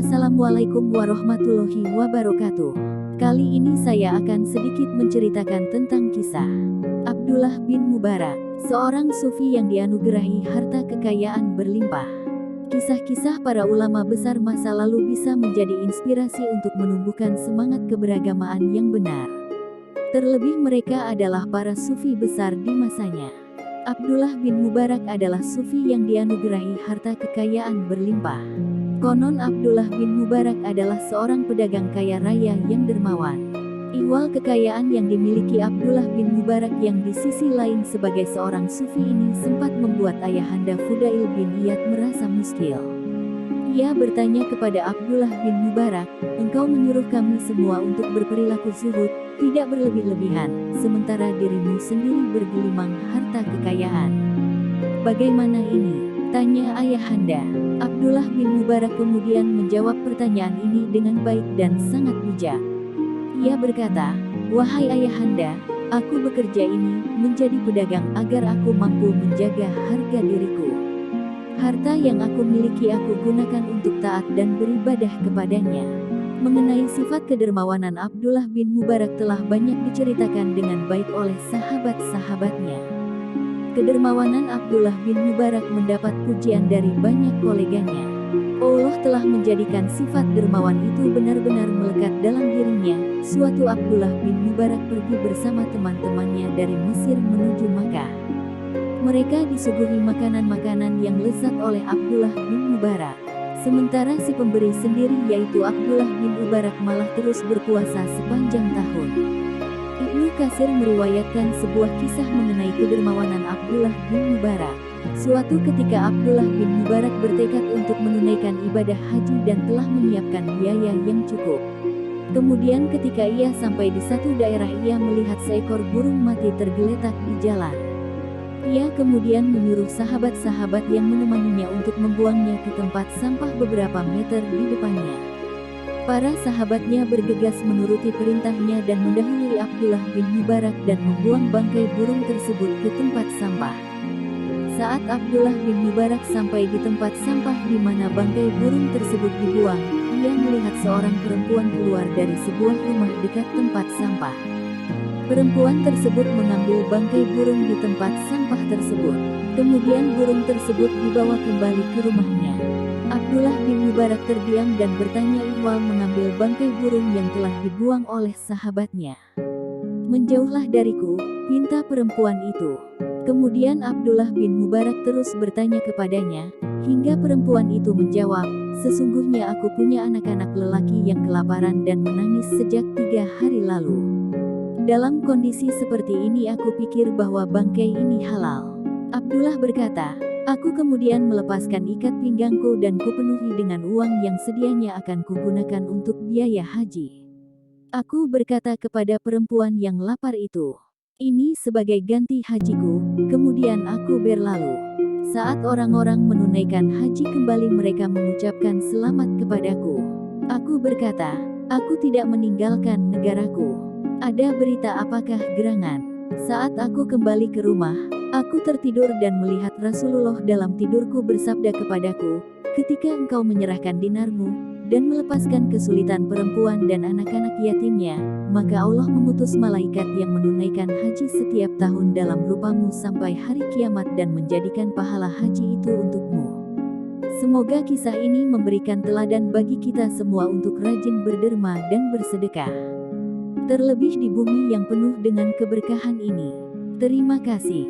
Assalamualaikum warahmatullahi wabarakatuh. Kali ini saya akan sedikit menceritakan tentang kisah Abdullah bin Mubarak, seorang sufi yang dianugerahi harta kekayaan berlimpah. Kisah-kisah para ulama besar masa lalu bisa menjadi inspirasi untuk menumbuhkan semangat keberagamaan yang benar. Terlebih mereka adalah para sufi besar di masanya. Abdullah bin Mubarak adalah sufi yang dianugerahi harta kekayaan berlimpah. Konon Abdullah bin Mubarak adalah seorang pedagang kaya raya yang dermawan. Ihwal kekayaan yang dimiliki Abdullah bin Mubarak yang di sisi lain sebagai seorang sufi ini sempat membuat ayahanda Fudail bin Iyad merasa muskil. Ia bertanya kepada Abdullah bin Mubarak, "Engkau menyuruh kami semua untuk berperilaku zuhud, tidak berlebih-lebihan, sementara dirimu sendiri bergelimang harta kekayaan. Bagaimana ini?" tanya ayahanda. Abdullah bin Mubarak kemudian menjawab pertanyaan ini dengan baik dan sangat bijak. Ia berkata, "Wahai ayahanda, aku bekerja ini menjadi pedagang agar aku mampu menjaga harga diriku. Harta yang aku miliki aku gunakan untuk taat dan beribadah kepadanya." Mengenai sifat kedermawanan Abdullah bin Mubarak telah banyak diceritakan dengan baik oleh sahabat-sahabatnya. Kedermawanan Abdullah bin Mubarak mendapat pujian dari banyak koleganya. Allah telah menjadikan sifat dermawan itu benar-benar melekat dalam dirinya. Suatu Abdullah bin Mubarak pergi bersama teman-temannya dari Mesir menuju Makkah. Mereka disuguhi makanan-makanan yang lezat oleh Abdullah bin Mubarak. Sementara si pemberi sendiri yaitu Abdullah bin Mubarak malah terus berpuasa sepanjang tahun. Ibnu Katsir meriwayatkan sebuah kisah mengenai kedermawanan Abdullah bin Mubarak. Suatu ketika Abdullah bin Mubarak bertekad untuk menunaikan ibadah haji dan telah menyiapkan biaya yang cukup. Kemudian ketika ia sampai di satu daerah ia melihat seekor burung mati tergeletak di jalan. Ia kemudian menyuruh sahabat-sahabat yang menemaninya untuk membuangnya ke tempat sampah beberapa meter di depannya. Para sahabatnya bergegas menuruti perintahnya dan mendahului Abdullah bin Mubarak dan membuang bangkai burung tersebut ke tempat sampah. Saat Abdullah bin Mubarak sampai di tempat sampah di mana bangkai burung tersebut dibuang, ia melihat seorang perempuan keluar dari sebuah rumah dekat tempat sampah. Perempuan tersebut mengambil bangkai burung di tempat sampah tersebut. Kemudian burung tersebut dibawa kembali ke rumahnya. Abdullah bin Mubarak terdiam dan bertanya ihwal mengambil bangkai burung yang telah dibuang oleh sahabatnya. "Menjauhlah dariku," pinta perempuan itu. Kemudian Abdullah bin Mubarak terus bertanya kepadanya, hingga perempuan itu menjawab, "Sesungguhnya aku punya anak-anak lelaki yang kelaparan dan menangis sejak 3 hari lalu. Dalam kondisi seperti ini aku pikir bahwa bangkai ini halal." Abdullah berkata, "Aku kemudian melepaskan ikat pinggangku dan kupenuhi dengan uang yang sedianya akan kugunakan untuk biaya haji. Aku berkata kepada perempuan yang lapar itu, 'Ini sebagai ganti hajiku,' kemudian aku berlalu. Saat orang-orang menunaikan haji kembali mereka mengucapkan selamat kepadaku. Aku berkata, 'Aku tidak meninggalkan negaraku. Ada berita apakah gerangan?' Saat aku kembali ke rumah, aku tertidur dan melihat Rasulullah dalam tidurku bersabda kepadaku, 'Ketika engkau menyerahkan dinarmu, dan melepaskan kesulitan perempuan dan anak-anak yatimnya, maka Allah mengutus malaikat yang menunaikan haji setiap tahun dalam rupamu sampai hari kiamat dan menjadikan pahala haji itu untukmu.' Semoga kisah ini memberikan teladan bagi kita semua untuk rajin berderma dan bersedekah. Terlebih di bumi yang penuh dengan keberkahan ini. Terima kasih.